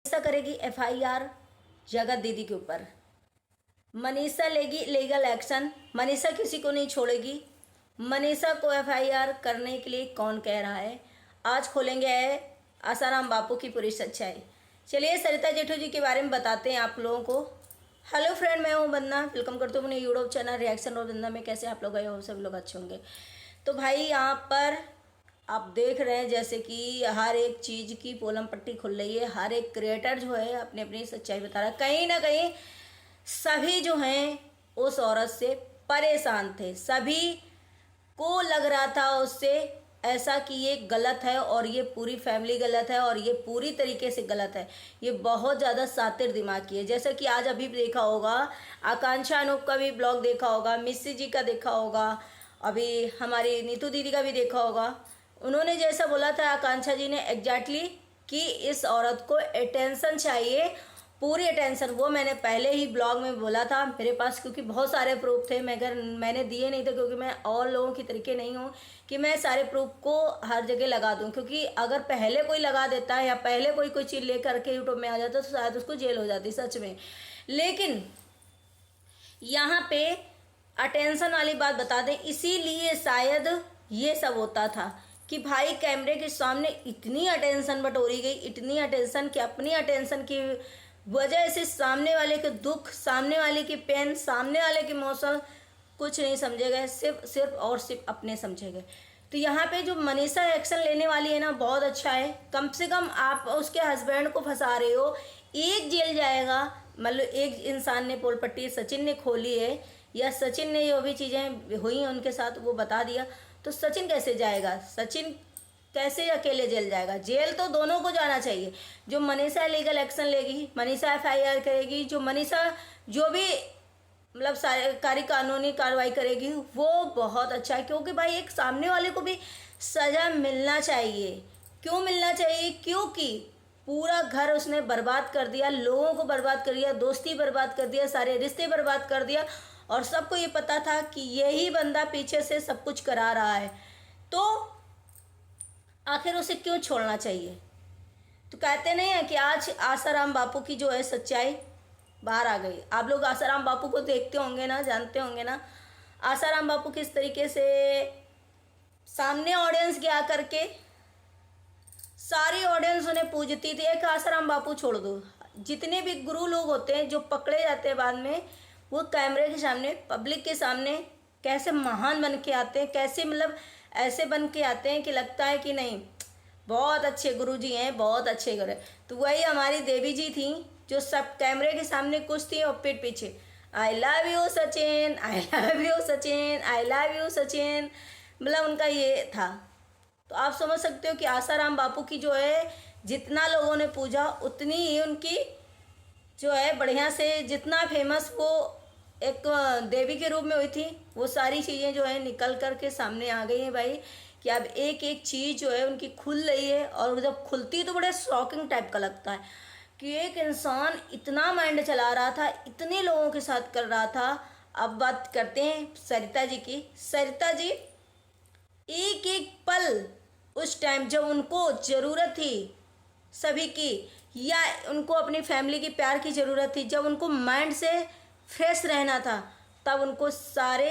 मनीषा करेगी एफआईआर जगत दीदी के ऊपर। मनीषा लेगी लीगल एक्शन। मनीषा किसी को नहीं छोड़ेगी। मनीषा को एफआईआर करने के लिए कौन कह रहा है, आज खोलेंगे आसाराम बापू की पूरी सच्चाई। चलिए सरिता जेठू जी के बारे में बताते हैं आप लोगों को। हेलो फ्रेंड, मैं हूँ वंदना, वेलकम करती हूँ अपने यूट्यूब चैनल रिएक्शन और वंदना में। कैसे आप लोग आए हो, सब लोग अच्छे होंगे। तो भाई यहाँ पर आप देख रहे हैं जैसे कि हर एक चीज़ की पोलम पट्टी खुल रही है। हर एक क्रिएटर जो है अपनी अपनी सच्चाई बता रहा है। कहीं ना कहीं सभी जो हैं उस औरत से परेशान थे। सभी को लग रहा था उससे ऐसा कि ये गलत है और ये पूरी फैमिली गलत है और ये पूरी तरीके से गलत है। ये बहुत ज़्यादा सातिर दिमाग की है। जैसा कि आज अभी देखा होगा, आकांक्षा अनूप का भी ब्लॉग देखा होगा, मिस्सी जी का देखा होगा, अभी हमारी नीतू दीदी का भी देखा होगा। उन्होंने जैसा बोला था आकांक्षा जी ने एग्जैक्टली कि इस औरत को अटेंशन चाहिए, पूरी अटेंशन। वो मैंने पहले ही ब्लॉग में बोला था मेरे पास, क्योंकि बहुत सारे प्रूफ थे मगर मैंने दिए नहीं थे, क्योंकि मैं और लोगों की तरीके नहीं हूँ कि मैं सारे प्रूफ को हर जगह लगा दूँ। क्योंकि अगर पहले कोई लगा देता है या पहले कोई चीज़ लेकर के यूट्यूब में आ जाता तो शायद उसको जेल हो जाती सच में। लेकिन यहाँ पे अटेंशन वाली बात बता दें, इसीलिए शायद ये सब होता था कि भाई कैमरे के सामने इतनी अटेंशन बटोरी गई, इतनी अटेंशन कि अपनी अटेंशन की वजह से सामने वाले के दुख, सामने वाले की पेन, सामने वाले के इमोशन कुछ नहीं समझे गए, सिर्फ अपने समझे गए। तो यहाँ पे जो मनीषा एक्शन लेने वाली है ना, बहुत अच्छा है। कम से कम आप उसके हस्बैंड को फंसा रहे हो, एक जेल जाएगा। मतलब एक इंसान ने पोल पट्टी सचिन ने खोली है या सचिन ने जो भी चीज़ें हुई उनके साथ वो बता दिया, तो सचिन कैसे जाएगा? सचिन कैसे अकेले जेल जाएगा? जेल तो दोनों को जाना चाहिए। जो मनीषा लीगल एक्शन लेगी, मनीषा एफआईआर करेगी, जो मनीषा जो भी मतलब सरकारी कानूनी कार्रवाई करेगी वो बहुत अच्छा है। क्योंकि भाई एक सामने वाले को भी सज़ा मिलना चाहिए। क्यों मिलना चाहिए? क्योंकि पूरा घर उसने बर्बाद कर दिया, लोगों को बर्बाद कर दिया, दोस्ती बर्बाद कर दिया, सारे रिश्ते बर्बाद कर दिया, और सबको ये पता था कि यही बंदा पीछे से सब कुछ करा रहा है। तो आखिर उसे क्यों छोड़ना चाहिए? तो कहते नहीं है कि आज आसाराम बापू की जो है सच्चाई बाहर आ गई। आप लोग आसाराम बापू को देखते होंगे ना, जानते होंगे ना आसाराम बापू किस तरीके से सामने ऑडियंस के आकर के सारी ऑडियंस उन्हें पूजती थी। एक आसाराम बापू छोड़ दो, जितने भी गुरु लोग होते हैं जो पकड़े जाते हैं बाद में, वो कैमरे के सामने, पब्लिक के सामने कैसे महान बन के आते हैं, कैसे मतलब ऐसे बन के आते हैं कि लगता है कि नहीं बहुत अच्छे गुरुजी हैं, बहुत अच्छे गुरु। तो वही हमारी देवी जी थी जो सब कैमरे के सामने कुछ थी और पीठ पीछे I love you Sachin, I love you Sachin, I love you Sachin, मतलब उनका ये था। तो आप समझ सकते हो कि आसाराम बापू की जो है जितना लोगों ने पूजा उतनी ही उनकी जो है बढ़िया से, जितना फेमस वो एक देवी के रूप में हुई थी, वो सारी चीज़ें जो है निकल कर के सामने आ गई हैं भाई। कि अब एक एक चीज़ जो है उनकी खुल रही है, और जब खुलती है तो बड़े शॉकिंग टाइप का लगता है कि एक इंसान इतना माइंड चला रहा था, इतने लोगों के साथ कर रहा था। अब बात करते हैं सरिता जी की। सरिता जी एक एक पल उस टाइम जब उनको ज़रूरत थी सभी की, या उनको अपनी फैमिली की प्यार की ज़रूरत थी, जब उनको माइंड से फ्रेश रहना था, तब उनको सारे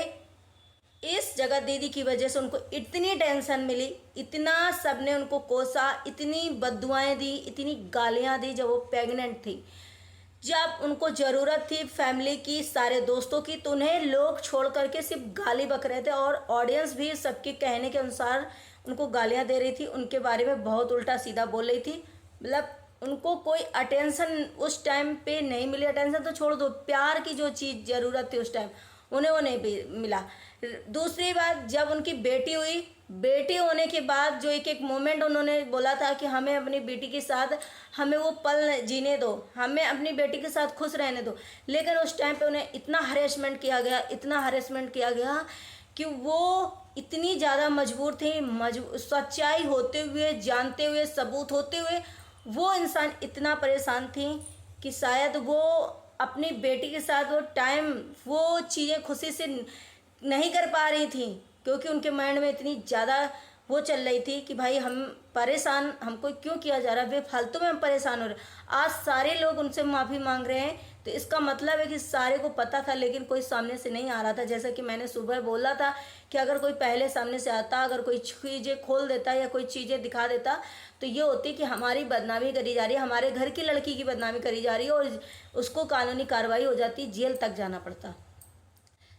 इस जगत दीदी की वजह से उनको इतनी टेंशन मिली, इतना सबने उनको कोसा, इतनी बद्दुआएं दी, इतनी गालियां दी जब वो प्रेग्नेंट थी। जब उनको ज़रूरत थी फैमिली की, सारे दोस्तों की, तो उन्हें लोग छोड़ करके सिर्फ गाली बक रहे थे, और ऑडियंस भी सबके कहने के अनुसार उनको गालियां दे रही थी, उनके बारे में बहुत उल्टा सीधा बोल रही थी। मतलब उनको कोई अटेंशन उस टाइम पे नहीं मिली। अटेंशन तो छोड़ दो, प्यार की जो चीज़ ज़रूरत थी उस टाइम उन्हें वो नहीं मिला। दूसरी बात, जब उनकी बेटी हुई, बेटी होने के बाद जो एक एक मोमेंट उन्होंने बोला था कि हमें अपनी बेटी के साथ, हमें वो पल जीने दो, हमें अपनी बेटी के साथ खुश रहने दो, लेकिन उस टाइम पे उन्हें इतना हरेसमेंट किया गया, इतना हरेसमेंट किया गया कि वो इतनी ज़्यादा मजबूर थी। सच्चाई होते हुए, जानते हुए, सबूत होते हुए वो इंसान इतना परेशान थी कि शायद वो अपनी बेटी के साथ वो टाइम, वो चीज़ें खुशी से नहीं कर पा रही थी, क्योंकि उनके माइंड में इतनी ज़्यादा वो चल रही थी कि भाई हम परेशान, हमको क्यों किया जा रहा है, बेफालतू में हम परेशान हो रहे हैं। आज सारे लोग उनसे माफ़ी मांग रहे हैं, तो इसका मतलब है कि सारे को पता था लेकिन कोई सामने से नहीं आ रहा था। जैसा कि मैंने सुबह बोला था कि अगर कोई पहले सामने से आता, अगर कोई चीज़ें खोल देता या कोई चीज़ें दिखा देता, तो ये होती कि हमारी बदनामी करी जा रही है, हमारे घर की लड़की की बदनामी करी जा रही है और उसको कानूनी कार्रवाई हो जाती, जेल तक जाना पड़ता।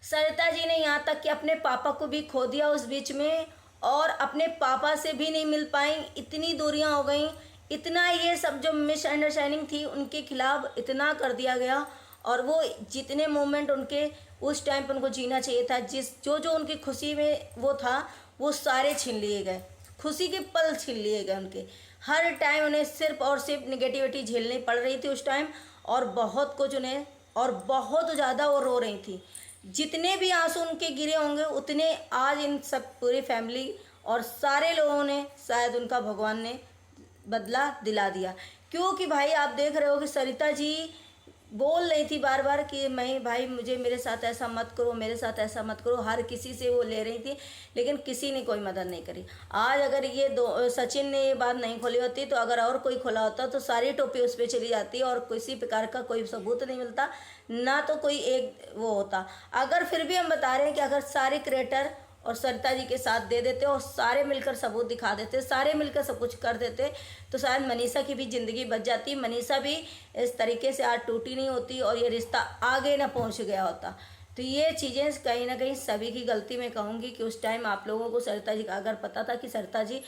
सरिता जी ने यहाँ तक कि अपने पापा को भी खो दिया उस बीच में, और अपने पापा से भी नहीं मिल पाई, इतनी दूरियां हो गई, इतना ये सब जो मिसअंडरस्टैंडिंग थी उनके खिलाफ इतना कर दिया गया। और वो जितने मोमेंट उनके उस टाइम पर उनको जीना चाहिए था, जो जो उनकी खुशी में वो था, वो सारे छीन लिए गए, खुशी के पल छीन लिए गए उनके। हर टाइम उन्हें सिर्फ और सिर्फ निगेटिविटी झेलनी पड़ रही थी उस टाइम, और बहुत कुछ उन्हें, और बहुत ज़्यादा वो रो रही थी। जितने भी आंसू उनके गिरे होंगे उतने आज इन सब पूरी फैमिली और सारे लोगों ने शायद उनका भगवान ने बदला दिला दिया। क्योंकि भाई आप देख रहे हो कि सरिता जी बोल रही थी बार बार कि मैं भाई मुझे मेरे साथ ऐसा मत करो, मेरे साथ ऐसा मत करो, हर किसी से वो ले रही थी लेकिन किसी ने कोई मदद नहीं करी। आज अगर ये सचिन ने ये बात नहीं खोली होती तो अगर और कोई खोला होता तो सारी टोपी उस पर चली जाती और किसी प्रकार का कोई सबूत नहीं मिलता, ना तो कोई एक वो होता। अगर फिर भी हम बता रहे हैं कि अगर सारे क्रिएटर और सरिता जी के साथ दे देते और सारे मिलकर सबूत दिखा देते, सारे मिलकर सब कुछ कर देते, तो शायद मनीषा की भी ज़िंदगी बच जाती, मनीषा भी इस तरीके से आज टूटी नहीं होती और ये रिश्ता आगे ना पहुंच गया होता। तो ये चीज़ें कहीं ना कहीं सभी की गलती मैं कहूँगी कि उस टाइम आप लोगों को सरिता जी का अगर पता था कि सरिता जी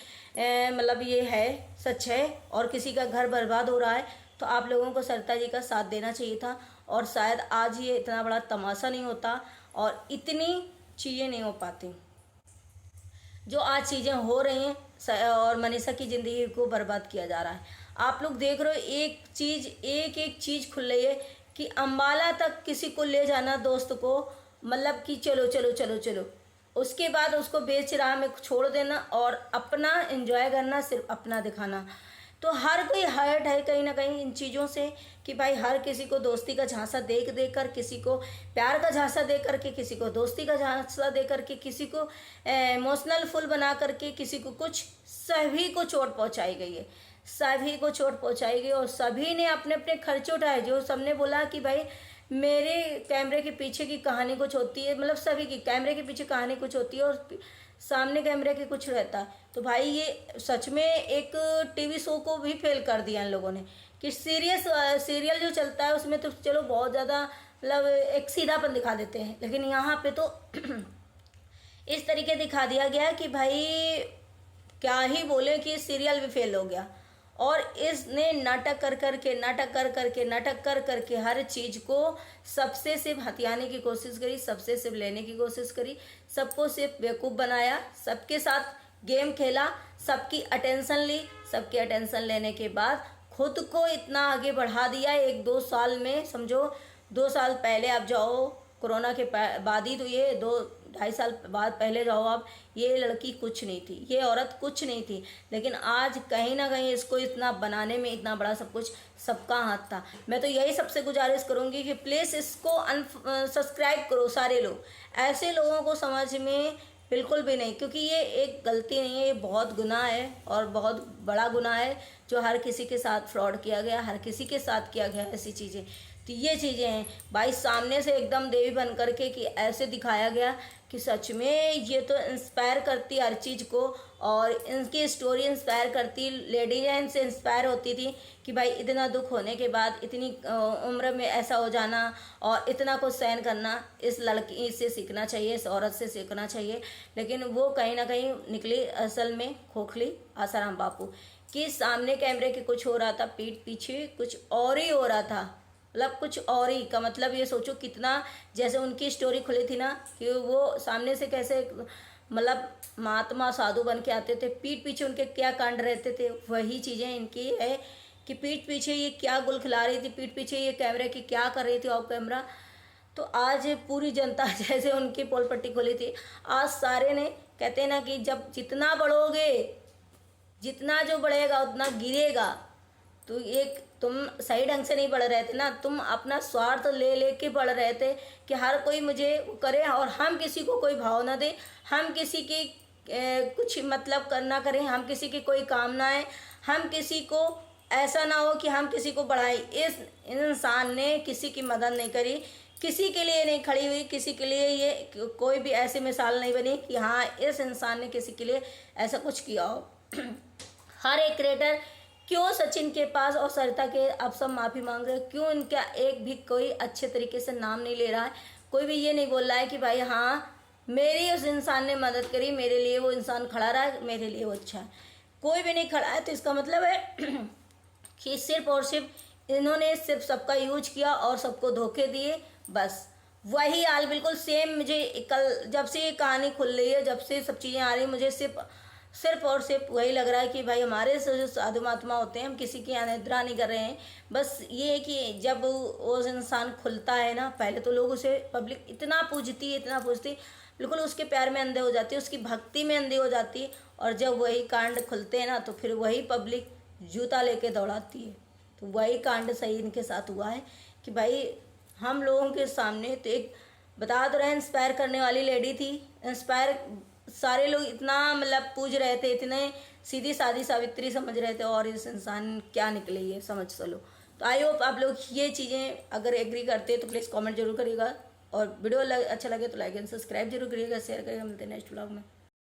मतलब ये है सच है और किसी का घर बर्बाद हो रहा है, तो आप लोगों को सरिता जी का साथ देना चाहिए था और शायद आज ये इतना बड़ा तमाशा नहीं होता और इतनी चीज़ें नहीं हो पाती जो आज चीज़ें हो रही हैं और मनीषा की ज़िंदगी को बर्बाद किया जा रहा है। आप लोग देख रहे हो एक चीज़, एक एक चीज़ खुल रही है कि अम्बाला तक किसी को ले जाना दोस्त को, मतलब कि चलो चलो चलो चलो, उसके बाद उसको बेच राह में छोड़ देना और अपना एंजॉय करना, सिर्फ अपना दिखाना। तो हर कोई हर्ट है कहीं ना कहीं इन चीज़ों से कि भाई हर किसी को दोस्ती का झांसा देख देख कर, किसी को प्यार का झांसा दे करके, किसी को दोस्ती का झांसा दे करके, किसी को इमोशनल फुल बना करके, किसी को कुछ, सभी को चोट पहुंचाई गई है, सभी को चोट पहुंचाई गई और सभी ने अपने अपने खर्चे उठाए। जो सबने बोला कि भाई मेरे कैमरे के पीछे की कहानी कुछ होती है, मतलब सभी की कैमरे के पीछे कहानी कुछ होती है और सामने कैमरे के कुछ रहता है। तो भाई ये सच में एक टीवी शो को भी फेल कर दिया इन लोगों ने कि सीरियल जो चलता है उसमें तो चलो बहुत ज़्यादा मतलब एक सीधापन दिखा देते हैं, लेकिन यहाँ पे तो इस तरीके दिखा दिया गया कि भाई क्या ही बोले कि सीरियल भी फेल हो गया। और इसने नाटक कर करके हर चीज़ को सबसे सिर्फ हथियाने की कोशिश करी, सबसे सिर्फ लेने की कोशिश करी, सबको सिर्फ बेवकूफ़ बनाया, सबके साथ गेम खेला, सबकी अटेंशन ली, सबकी अटेंशन लेने के बाद खुद को इतना आगे बढ़ा दिया 1-2 साल में। समझो 2 साल पहले आप जाओ, कोरोना के बाद ही तो ये 2-2.5 साल बाद पहले जाओ आप, ये लड़की कुछ नहीं थी, ये औरत कुछ नहीं थी, लेकिन आज कहीं ना कहीं इसको इतना बनाने में इतना बड़ा सब कुछ सबका हाथ था। मैं तो यही सबसे गुजारिश करूँगी कि प्लीज़ इसको सब्सक्राइब करो सारे लोग, ऐसे लोगों को समझ में बिल्कुल भी नहीं, क्योंकि ये एक गलती नहीं है, ये बहुत गुनाह है और बहुत बड़ा गुनाह है जो हर किसी के साथ फ्रॉड किया गया, हर किसी के साथ किया गया ऐसी चीज़ें। तो ये चीज़ें हैं भाई, सामने से एकदम देवी बन करके कि ऐसे दिखाया गया कि सच में ये तो इंस्पायर करती हर चीज़ को, और इनकी स्टोरी इंस्पायर करती, लेडीज से इंस्पायर होती थी कि भाई इतना दुख होने के बाद इतनी उम्र में ऐसा हो जाना और इतना कुछ सहन करना, इस लड़की से सीखना चाहिए, इस औरत से सीखना चाहिए। लेकिन वो कहीं ना कहीं निकली असल में खोखली आसाराम बापू कि सामने कैमरे के कुछ हो रहा था, पीठ पीछे कुछ और ही हो रहा था, मतलब कुछ और ही का मतलब ये सोचो कितना, जैसे उनकी स्टोरी खुली थी ना कि वो सामने से कैसे मतलब महात्मा साधु बन के आते थे, पीठ पीछे उनके क्या कांड रहते थे, वही चीज़ें इनकी है कि पीठ पीछे ये क्या गुल खिला रही थी, पीठ पीछे ये कैमरे की क्या कर रही थी ऑफ कैमरा। तो आज पूरी जनता जैसे उनकी पोल पट्टी खुली थी, आज सारे ने कहते हैं ना कि जब जितना बढ़ोगे, जितना जो बढ़ेगा उतना गिरेगा। तो एक तुम सही ढंग से नहीं बढ़ रहे थे ना, तुम अपना स्वार्थ ले लेके बढ़ रहे थे कि हर कोई मुझे करे और हम किसी को कोई भाव ना दे, हम किसी की कुछ मतलब करना करें, हम किसी की कोई कामनाएं, हम किसी को ऐसा ना हो कि हम किसी को बढ़ाएं। इस इंसान ने किसी की मदद नहीं करी, किसी के लिए नहीं खड़ी हुई, किसी के लिए ये कोई भी ऐसी मिसाल नहीं बनी कि हाँ इस इंसान ने किसी के लिए ऐसा कुछ किया हो। हर एक क्रिएटर, क्यों सचिन के पास और सरिता के अब सब माफ़ी मांग रहे हैं, क्यों इनका एक भी कोई अच्छे तरीके से नाम नहीं ले रहा है, कोई भी ये नहीं बोल रहा है कि भाई हाँ मेरी उस इंसान ने मदद करी, मेरे लिए वो इंसान खड़ा रहा, मेरे लिए वो अच्छा है। कोई भी नहीं खड़ा है, तो इसका मतलब है कि सिर्फ और सिर्फ इन्होंने सिर्फ सबका यूज किया और सबको धोखे दिए। बस वही हाल बिल्कुल सेम मुझे कल जब से ये कहानी खुल रही है, जब से सब चीज़ें आ रही, मुझे सिर्फ सिर्फ और सिर्फ वही लग रहा है कि भाई हमारे से जो साधु महात्मा होते हैं, हम किसी की अनिद्रा नहीं कर रहे हैं। बस ये है कि जब वो इंसान खुलता है ना, पहले तो लोग उसे पब्लिक इतना पूजती है, इतना पूजती, बिल्कुल उसके प्यार में अंधे हो जाती है, उसकी भक्ति में अंधे हो जाती है। और जब वही कांड खुलते हैं ना, तो फिर वही पब्लिक जूता लेके दौड़ाती है। तो वही कांड सही इनके साथ हुआ है कि भाई हम लोगों के सामने तो एक बता तो रहे, इंस्पायर करने वाली लेडी थी, इंस्पायर सारे लोग इतना मतलब पूज रहे थे, इतने सीधी सादी सावित्री समझ रहे थे, और इस इंसान क्या निकले ये समझ चलो। तो आई होप आप लोग ये चीज़ें अगर एग्री करते हैं तो प्लीज़ कमेंट जरूर करिएगा, और वीडियो अच्छा लगे तो लाइक एंड सब्सक्राइब जरूर करिएगा, शेयर करिएगा। मिलते हैं नेक्स्ट व्लॉग में।